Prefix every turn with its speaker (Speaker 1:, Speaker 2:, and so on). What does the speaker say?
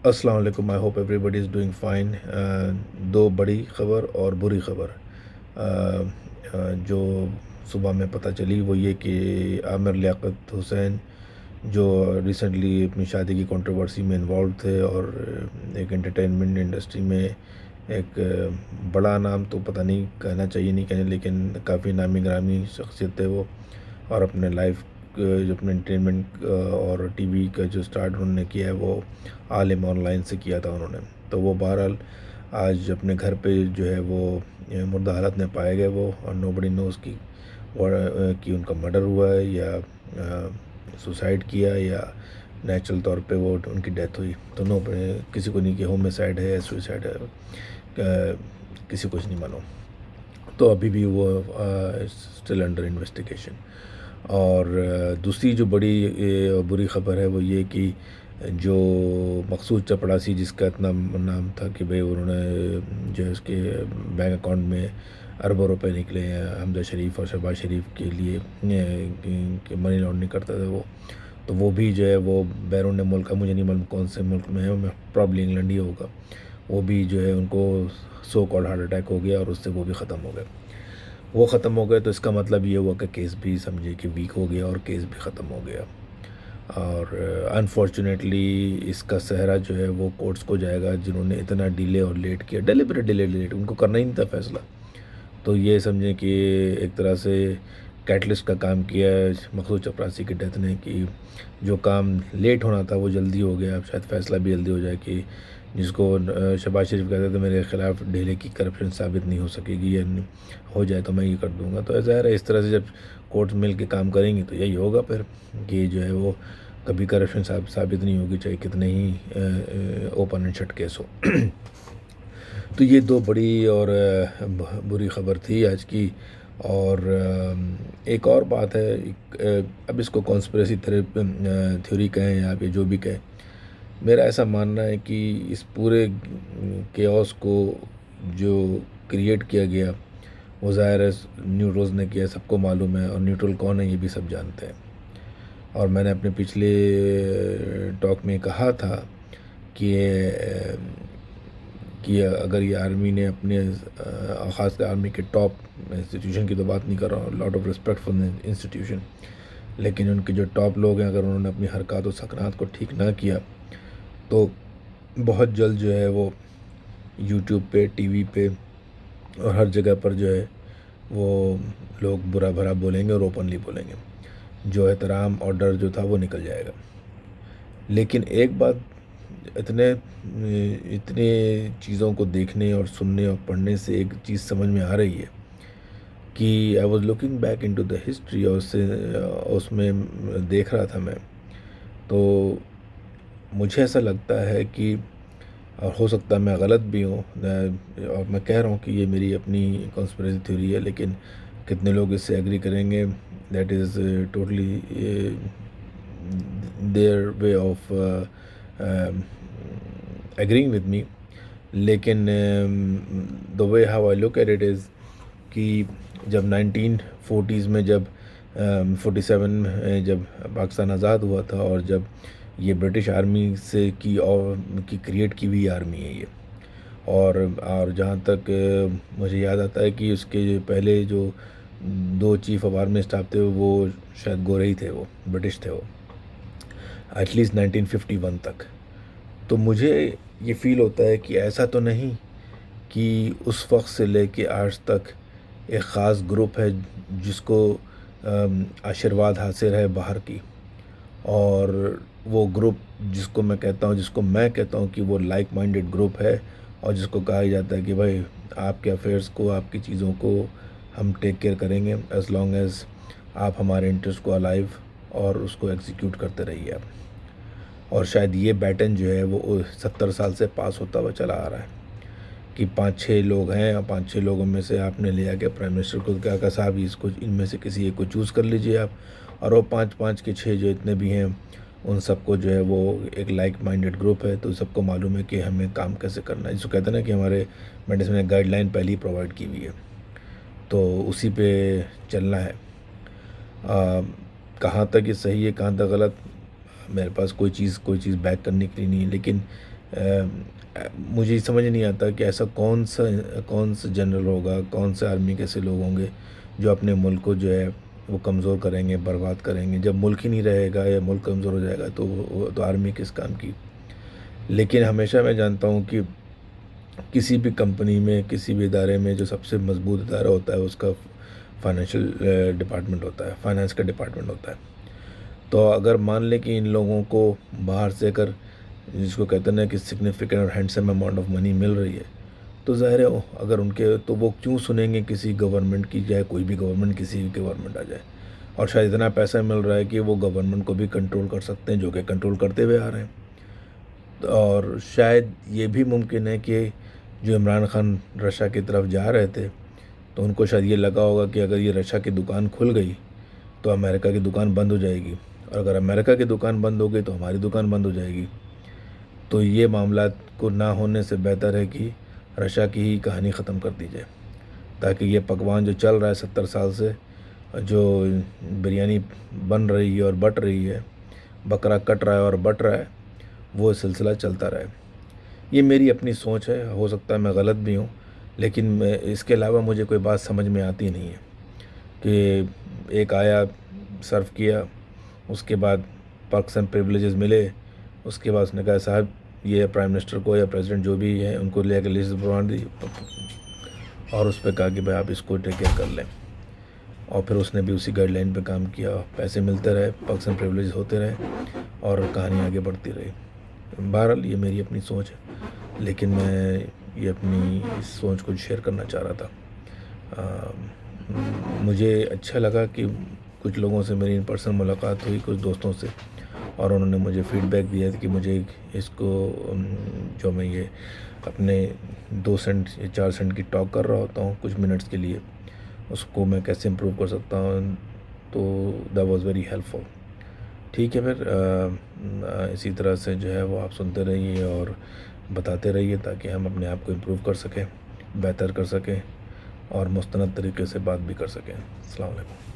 Speaker 1: السلام علیکم. I hope everybody is doing fine. دو بڑی خبر اور بری خبر جو صبح میں پتہ چلی وہ یہ کہ عامر لیاقت حسین جو ریسنٹلی اپنی شادی کی کنٹروورسی میں انوالو تھے اور ایک انٹرٹینمنٹ انڈسٹری میں ایک بڑا نام تو پتہ نہیں کہنا چاہیے نہیں کہنے، لیکن کافی نامی گرامی شخصیت تھے وہ، اور اپنے لائف جو اپنے انٹرٹینمنٹ اور ٹی وی کا جو اسٹارٹ انہوں نے کیا ہے وہ عالم آن لائن سے کیا تھا انہوں نے. تو وہ بہرحال آج اپنے گھر پہ جو ہے وہ مردہ حالت میں پائے گئے وہ، اور نو بڑی نوز کہ ان کا مرڈر ہوا ہے یا سوسائڈ کیا یا نیچرل طور پہ وہ ان کی ڈیتھ ہوئی. تو کسی کو نہیں کہ ہومیسائڈ ہے یا سوسائڈ ہے، کسی کچھ نہیں معلوم. تو ابھی بھی وہ اسٹل انڈر انویسٹیگیشن. اور دوسری جو بڑی بری خبر ہے وہ یہ کہ جو مقصود چپڑاسی جس کا اتنا نام تھا کہ بھئی انہوں نے جو ہے اس کے بینک اکاؤنٹ میں اربوں روپے نکلے ہیں حمزہ شریف اور شہباز شریف کے لیے کہ منی لانڈرنگ کرتا تھا وہ، تو وہ بھی جو ہے وہ بیرون ملک کا، مجھے نہیں معلوم کون سے ملک میں ہے، پرابلی انگلینڈ ہی ہوگا، وہ بھی جو ہے ان کو سو کالڈ ہارٹ اٹیک ہو گیا اور اس سے وہ بھی ختم ہو گئے. وہ ختم ہو گئے تو اس کا مطلب یہ ہوا کہ کیس بھی سمجھے کہ ویک ہو گیا اور کیس بھی ختم ہو گیا. اور انفارچونیٹلی اس کا سہرا جو ہے وہ کورٹس کو جائے گا، جنہوں نے اتنا ڈیلے اور لیٹ کیا، ڈیلیبریٹ ڈیلیٹ ان کو کرنا ہی نہیں تھا فیصلہ. تو یہ سمجھیں کہ ایک طرح سے کیٹلسٹ کا کام کیا ہے مقصود چپراسی کی ڈیتھ نے، کہ جو کام لیٹ ہونا تھا وہ جلدی ہو گیا. اب شاید فیصلہ بھی جلدی ہو جائے کہ جس کو شہباز شریف کہتے تھے میرے خلاف ڈھیلے کی کرپشن ثابت نہیں ہو سکے گی یا ہو جائے تو میں یہ کر دوں گا. تو ظاہر ہے اس طرح سے جب کورٹ مل کے کام کریں گی تو یہی ہوگا پھر کہ جو ہے وہ کبھی کرپشن ثابت نہیں ہوگی، چاہے کتنے ہی اوپن اینڈ شٹ کیس ہو. تو یہ دو بڑی اور بری خبر تھی آج کی. اور ایک اور بات ہے، اب اس کو کانسپریسی تھیوری کہیں یا جو بھی کہیں، میرا ایسا ماننا ہے کہ اس پورے کیوس کو جو کریٹ کیا گیا وہ ظاہر ہے نیوٹرلز نے کیا، سب کو معلوم ہے، اور نیوٹرل کون ہے یہ بھی سب جانتے ہیں. اور میں نے اپنے پچھلے ٹاک میں کہا تھا کہ اگر یہ آرمی نے اپنے خاص کر آرمی کے ٹاپ انسٹیٹیوشن کی تو بات نہیں کر رہا ہوں، lot of respect for institution, لیکن ان کے جو ٹاپ لوگ ہیں اگر انہوں نے اپنی حرکات و سکنات کو ٹھیک نہ کیا تو بہت جلد جو ہے وہ یوٹیوب پہ، ٹی وی پہ اور ہر جگہ پر جو ہے وہ لوگ برا بھرا بولیں گے اور اوپنلی بولیں گے. جو احترام اور ڈر جو تھا وہ نکل جائے گا. لیکن ایک بات اتنے چیزوں کو دیکھنے اور سننے اور پڑھنے سے ایک چیز سمجھ میں آ رہی ہے کہ I was looking back in to the history, اور اس میں دیکھ رہا تھا میں، تو مجھے ایسا لگتا ہے کہ، اور ہو سکتا ہے میں غلط بھی ہوں، اور میں کہہ رہا ہوں کہ یہ میری اپنی کانسپریسی تھیوری ہے، لیکن کتنے لوگ اس سے ایگری کریں گے that is totally their way of agreeing with me. لیکن the way how I look at it is کہ جب 1940s میں جب 47 میں جب پاکستان آزاد ہوا تھا، اور جب یہ برٹش آرمی سے کی کریٹ کی ہوئی آرمی ہے یہ، اور جہاں تک مجھے یاد آتا ہے کہ اس کے جو پہلے جو دو چیف آف آرمی اسٹاف تھے وہ شاید گورے ہی تھے، وہ برٹش تھے وہ، ایٹ لیسٹ 1951 تک. تو مجھے یہ فیل ہوتا ہے کہ ایسا تو نہیں کہ اس وقت سے لے کے آج تک ایک خاص گروپ ہے جس کو آشیرواد حاصل ہے باہر کی، اور وہ گروپ جس کو میں کہتا ہوں کہ وہ لائک مائنڈڈ گروپ ہے، اور جس کو کہا جاتا ہے کہ بھائی آپ کے افیئرس کو، آپ کی چیزوں کو ہم ٹیک کیئر کریں گے ایز لانگ ایز آپ ہمارے انٹرسٹ کو الائیو اور اس کو ایگزیکیوٹ کرتے رہیے آپ. اور شاید یہ بیٹن جو ہے وہ 70 سال سے پاس ہوتا ہوا چلا آ رہا ہے کہ 5-6 لوگ ہیں، اور 5-6 لوگوں میں سے آپ نے لیا کہ پرائم منسٹر کو کہا کہ صاحب ان میں سے کسی ایک کو چوز کر لیجئے آپ، اور وہ 5 کے 6 جو اتنے بھی ہیں ان سب کو جو ہے وہ ایک لائک مائنڈڈ گروپ ہے، تو سب کو معلوم ہے کہ ہمیں کام کیسے کرنا ہے. جس کو کہتے ہیں نا کہ ہمارے میڈیسن میں گائیڈ لائن پہلے ہی پرووائڈ کی ہوئی ہے، تو اسی پہ چلنا ہے. کہاں تک یہ صحیح ہے کہاں تک غلط، میرے پاس کوئی چیز بیک کرنے کے لیے نہیں ہے، لیکن مجھے سمجھ نہیں آتا کہ ایسا کون سا جنرل ہوگا، کون سے آرمی کے ایسے لوگ ہوں گے جو اپنے ملک کو جو ہے وہ کمزور کریں گے، برباد کریں گے. جب ملک ہی نہیں رہے گا یا ملک کمزور ہو جائے گا تو وہ تو آرمی کس کام کی. لیکن ہمیشہ میں جانتا ہوں کہ کسی بھی کمپنی میں، کسی بھی ادارے میں جو سب سے مضبوط ادارہ ہوتا ہے اس کا فائنینشیل ڈپارٹمنٹ ہوتا ہے، فائنانس کا ڈپارٹمنٹ ہوتا ہے. تو اگر مان لیں کہ ان لوگوں کو باہر سے اگر جس کو کہتے ہیں نا کہ سگنیفیکنٹ اور ہینڈسم اماؤنٹ آف منی مل رہی ہے تو ظاہر ہے اگر ان کے تو وہ کیوں سنیں گے کسی گورنمنٹ کی، جائے کوئی بھی گورنمنٹ، کسی بھی گورنمنٹ آ جائے. اور شاید اتنا پیسہ مل رہا ہے کہ وہ گورنمنٹ کو بھی کنٹرول کر سکتے ہیں، جو کہ کنٹرول کرتے ہوئے آ رہے ہیں. اور شاید یہ بھی ممکن ہے کہ جو عمران خان رشیا کی طرف جا رہے تھے تو ان کو شاید یہ لگا ہوگا کہ اگر یہ رشیا کی دکان کھل گئی تو امریکہ کی دکان بند ہو جائے گی، اور اگر امریکہ کی دکان بند ہو گئی تو ہماری دکان بند ہو جائے گی. تو یہ معاملات کو نہ ہونے سے بہتر ہے کہ رشیا کی ہی کہانی ختم کر دی جائے، تاکہ یہ پکوان جو چل رہا ہے 70 سال سے، جو بریانی بن رہی ہے اور بٹ رہی ہے، بکرا کٹ رہا ہے اور بٹ رہا ہے، وہ سلسلہ چلتا رہے. یہ میری اپنی سوچ ہے، ہو سکتا ہے میں غلط بھی ہوں، لیکن اس کے علاوہ مجھے کوئی بات سمجھ میں آتی نہیں ہے. کہ ایک آیا، سرو کیا، اس کے بعد پرکس اینڈ پریولیجز ملے، اس کے بعد اس نے کہا صاحب یہ پرائم منسٹر کو یا پریزیڈنٹ جو بھی ہے ان کو لے کے لسٹ بنوا دی، اور اس پہ کہا کہ بھائی آپ اس کو ٹیک کیئر کر لیں. اور پھر اس نے بھی اسی گائیڈ لائن پہ کام کیا، پیسے ملتے رہے، پرکس اینڈ پریولیج ہوتے رہے، اور کہانی آگے بڑھتی رہی. بہرحال یہ میری اپنی سوچ ہے، لیکن میں یہ اپنی اس سوچ کو شیئر کرنا چاہ رہا تھا. مجھے اچھا لگا کہ کچھ لوگوں سے میری ان پرسنل ملاقات ہوئی، کچھ دوستوں سے، اور انہوں نے مجھے فیڈ بیک دیا کہ مجھے اس کو جو میں یہ اپنے 2 سینٹ یا 4 سینٹ کی ٹاک کر رہا ہوتا ہوں کچھ منٹس کے لیے، اس کو میں کیسے امپروو کر سکتا ہوں. تو دیٹ واز ویری ہیلپ فل. ٹھیک ہے، پھر اسی طرح سے جو ہے وہ آپ سنتے رہیے اور بتاتے رہیے تاکہ ہم اپنے آپ کو امپروو کر سکیں، بہتر کر سکیں، اور مستند طریقے سے بات بھی کر سکیں. السلام علیکم.